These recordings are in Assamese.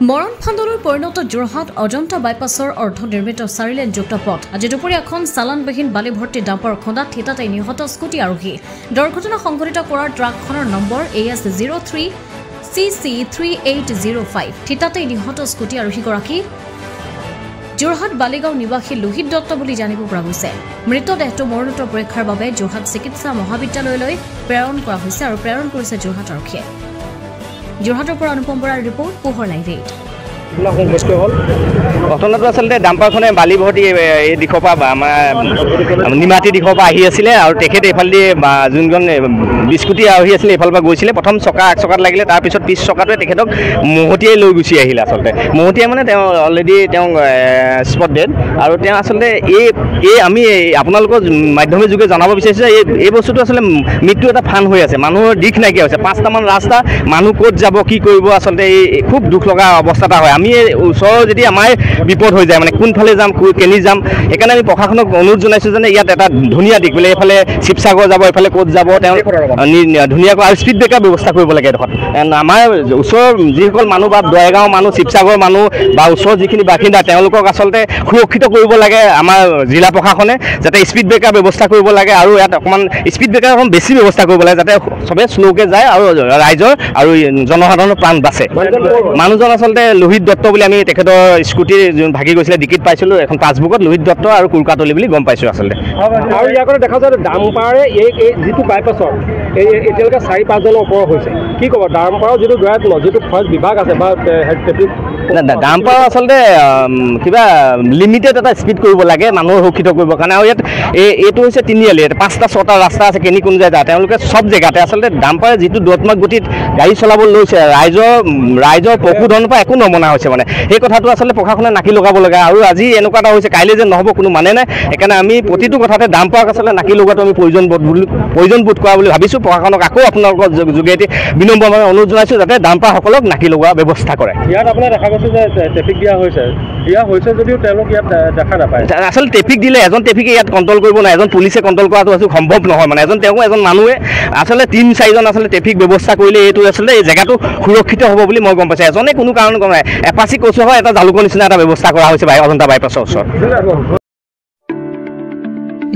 মৰণ ফান্দলৈ পৰিণত যোৰহাট অজন্তা বাইপাছৰ অৰ্ধনিৰ্মিত 4 লেনযুক্ত পথ আজি দুপৰীয়া এখন চালানবিহীন বালি ভৰ্তি ডাম্পাৰ খন্দাত থিতাতে নিহত স্কুটি আৰোহী দুৰ্ঘটনা সংঘটিত কৰাৰ ট্ৰাকখনৰ নম্বৰ AS03CC3805 থিতাতে নিহত স্কুটি আৰোহীগৰাকী যোৰহাট বালিগাঁও নিবাসী লোহিত দত্ত বুলি জানিব পৰা গৈছে মৃতদেহটো মৰণোত্তৰ পৰীক্ষাৰ বাবে যোৰহাট চিকিৎসা মহাবিদ্যালয়লৈ প্ৰেৰণ কৰা হৈছে আৰু প্ৰেৰণ কৰিছে যোৰহাট আৰক্ষীয়ে যোৰহাটৰ পৰা অনুপম বৰাৰ ৰিপৰ্ট পোহৰ লাইভ 8 ঘটনাটো আচলতে ডাম্পাৰখনে বালি ভৰ্তি এই দিশৰ পৰা আমাৰ নিমাতী দিশৰ পৰা আহি আছিলে আৰু তেখেতে এইফালেদি যোনজন স্কুটি আহি আছিলে এইফালৰ পৰা গৈছিলে প্ৰথম চকা এক চকাত লাগিলে তাৰপিছত পিছ চকাটোৱে তেখেতক মহতিয়াই লৈ গুচি আহিলে আচলতে মহতিয়াই মানে তেওঁ অলৰেডি তেওঁ স্পট ডেড আৰু তেওঁ আচলতে এই আমি আপোনালোকৰ মাধ্যমৰ যোগে জনাব বিচাৰিছোঁ যে এই বস্তুটো আচলতে মৃত্যু এটা ফান হৈ আছে মানুহৰ দিশ নাইকিয়া হৈছে 5টামান ৰাস্তা মানুহ ক'ত যাব কি কৰিব আচলতে এই খুব দুখ লগা অৱস্থা এটা হয় আমি ওচৰৰ যদি আমাৰ বিপদ হৈ যায় মানে কোনফালে যাম কেনি যাম সেইকাৰণে আমি প্ৰশাসনক অনুৰোধ জনাইছোঁ যে ইয়াত এটা ধুনীয়া দিশ বোলে এইফালে শিৱসাগৰ যাব এইফালে ক'ত যাব তেওঁ ধুনীয়াকৈ আৰু স্পীড ব্ৰেকাৰ ব্যৱস্থা কৰিব লাগে এডোখৰত আমাৰ ওচৰৰ যিসকল মানুহ বা দয়াগাঁও মানুহ শিৱসাগৰ মানুহ বা ওচৰৰ যিখিনি বাসিন্দা তেওঁলোকক আচলতে সুৰক্ষিত কৰিব লাগে আমাৰ জিলা প্ৰশাসনে যাতে স্পীড ব্ৰেকাৰ ব্যৱস্থা কৰিব লাগে আৰু ইয়াত অকণমান স্পীড ব্ৰেকাৰ অকণ বেছি ব্যৱস্থা কৰিব লাগে যাতে চবেই শ্ল'কৈ যায় আৰু ৰাইজৰ আৰু জনসাধাৰণৰ প্ৰাণ বাচে মানুহজন আচলতে লোহিত দত্ত বুলি আমি তেখেতৰ স্কুটি ভাগি গৈছিলে ডিকিত পাইছিলোঁ এখন পাছবুকত লোহিত দত্ত আৰু কুৰকাতলি বুলি গম পাইছোঁ আচলতে আৰু ইয়াৰ কাৰণে দেখা যায় ডাম্পাৰে এই যিটো বাইপাছৰ এতিয়ালৈকে 4-5জনৰ ওপৰত হৈছে কি ক'ব ডাম্পাৰৰ যিটো যিটো ফৰেষ্ট বিভাগ আছে বা ট্ৰেফিক ডাম্পাৰ আচলতে কিবা লিমিটেড এটা স্পীড কৰিব লাগে মানুহৰ সুৰক্ষিত কৰিবৰ কাৰণে আৰু ইয়াত এইটো হৈছে তিনিআলি 5টা-6টা ৰাস্তা আছে কেনি কোন যায় তেওঁলোকে চব জেগাতে আচলতে ডাম্পাৰে যিটো দৌৰাত্মক গতিত গাড়ী চলাব লৈছে ৰাইজৰ পশুধনৰ পৰা একো নমনা হৈছে মানে সেই কথাটো আচলতে প্ৰশাসনে নাকি লগাব লাগে আৰু আজি এনেকুৱা এটা হৈছে কাইলৈ যে নহ'ব কোনো মানে নাই সেইকাৰণে আমি প্ৰতিটো কথাতে ডাম্পাৰক আচলতে নাকি লগোৱাটো আমি প্ৰয়োজন বোধ কৰা বুলি ভাবিছোঁ প্ৰশাসনক আকৌ আপোনালোকৰ যোগেদি বিনম্ৰভাৱে অনুৰোধ জনাইছোঁ যাতে ডাম্পাৰসকলক নাকি লগোৱা ব্যৱস্থা কৰে ইয়াত আপোনাৰ দেখা গৈছে যে ট্ৰেফিক দিয়া হৈছে যদিও তেওঁলোক ইয়াত দেখা নাপায় আচলতে ট্ৰেফিক দিলে এজন ট্ৰেফিকে ইয়াত কণ্ট্ৰল কৰিব নোৱাৰে এজন পুলিচে কণ্ট্ৰল কৰাটো সম্ভৱ নহয় মানে এজন মানুহে আচলতে 3-4জন আচলতে ট্ৰেফিক ব্যৱস্থা কৰিলে এইটো আচলতে এই জেগাটো সুৰক্ষিত হ'ব বুলি মই গম পাইছোঁ এজনে কোনো কাৰণ গম নাই এপাচি কচু হয় এটা জালুকৰ নিচিনা এটা ব্যৱস্থা কৰা হৈছে অজন্তা বাইপাছৰ ওচৰত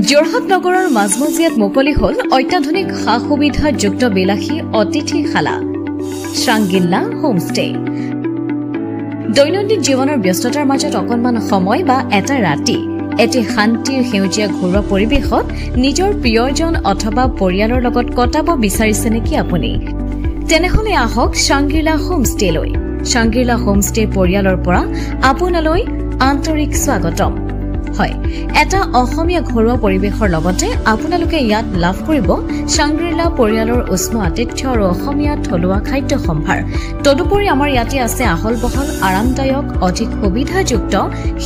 যোৰহাট নগৰৰ মাজমজিয়াত মুকলি হ'ল অত্যাধুনিক সা সুবিধাযুক্ত বিলাসী অতিথিশালা শ্ৰাংগিল্লা হোমষ্টে দৈনন্দিন জীৱনৰ ব্যস্ততাৰ মাজত অকণমান সময় বা এটা ৰাতি এটি শান্তিৰ সেউজীয়া ঘৰুৱা পৰিৱেশত নিজৰ প্ৰিয়জন অথবা পৰিয়ালৰ লগত কটাব বিচাৰিছে নেকি আপুনি তেনেহলে আহক শ্ৰাংগিল্লা হোমষ্টেলৈ শ্ৰাংগিল্লা হোমষ্টে পৰিয়ালৰ পৰা আপোনালৈ আন্তৰিক স্বাগতম হয় এটা অসমীয়া ঘৰুৱা পৰিৱেশৰ লগতে আপোনালোকে ইয়াত লাভ কৰিব শ্ৰাংগিল্লা পৰিয়ালৰ উষ্ণ আতিথ্য আৰু অসমীয়া থলুৱা খাদ্য সম্ভাৰ তদুপৰি আমাৰ ইয়াতে আছে আহল বহল আৰামদায়ক অধিক সুবিধাযুক্ত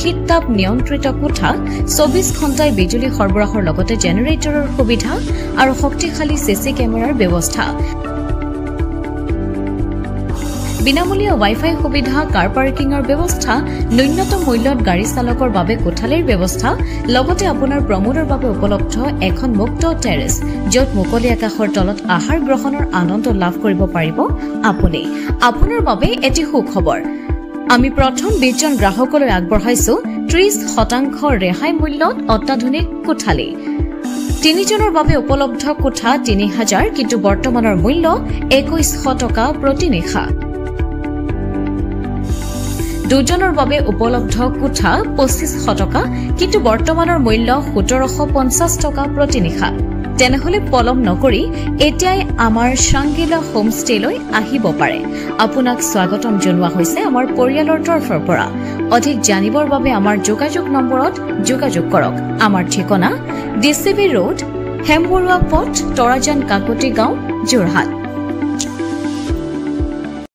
শীততাপ নিয়ন্ত্ৰিত কোঠা 24 ঘণ্টাই বিজুলী সৰবৰাহৰ লগতে জেনেৰেটৰৰ সুবিধা আৰু শক্তিশালী চিচি কেমেৰাৰ ব্যৱস্থা বিনামূলীয়া ৱাইফাই সুবিধা কাৰ পাৰ্কিঙৰ ব্যৱস্থা ন্যূনতম মূল্যত গাড়ী চালকৰ বাবে কোঠালিৰ ব্যৱস্থা লগতে আপোনাৰ প্ৰমোদৰ বাবে উপলব্ধ এখন মুক্ত টেৰেছ য'ত মুকলি আকাশৰ তলত আহাৰ গ্ৰহণৰ আনন্দ লাভ কৰিব পাৰিব আপুনি আপোনাৰ বাবে এটি সুখবৰ আমি প্ৰথম 20জন গ্ৰাহকলৈ আগবঢ়াইছো 30% ৰেহাই মূল্যত অত্যাধুনিক কোঠালি 3জনৰ বাবে উপলব্ধ কোঠা 3000 কিন্তু বৰ্তমানৰ মূল্য 2100 টকা প্ৰতি নিশা 2জনৰ বাবে উপলব্ধ কোঠা 2500 টকা কিন্তু বৰ্তমানৰ মূল্য 1750 টকা প্ৰতি নিশা তেনেহলে পলম নকৰি এতিয়াই আমাৰ শ্ৰাংগিল্লা হোমষ্টেলৈ আহিব পাৰে আপোনাক স্বাগতম জনোৱা হৈছে আমাৰ পৰিয়ালৰ তৰফৰ পৰা অধিক জানিবৰ বাবে আমাৰ যোগাযোগ নম্বৰত যোগাযোগ কৰক আমাৰ ঠিকনা DCB ৰোড হেমবৰুৱা পথ তৰাজান কাকতি গাঁও যোৰহাট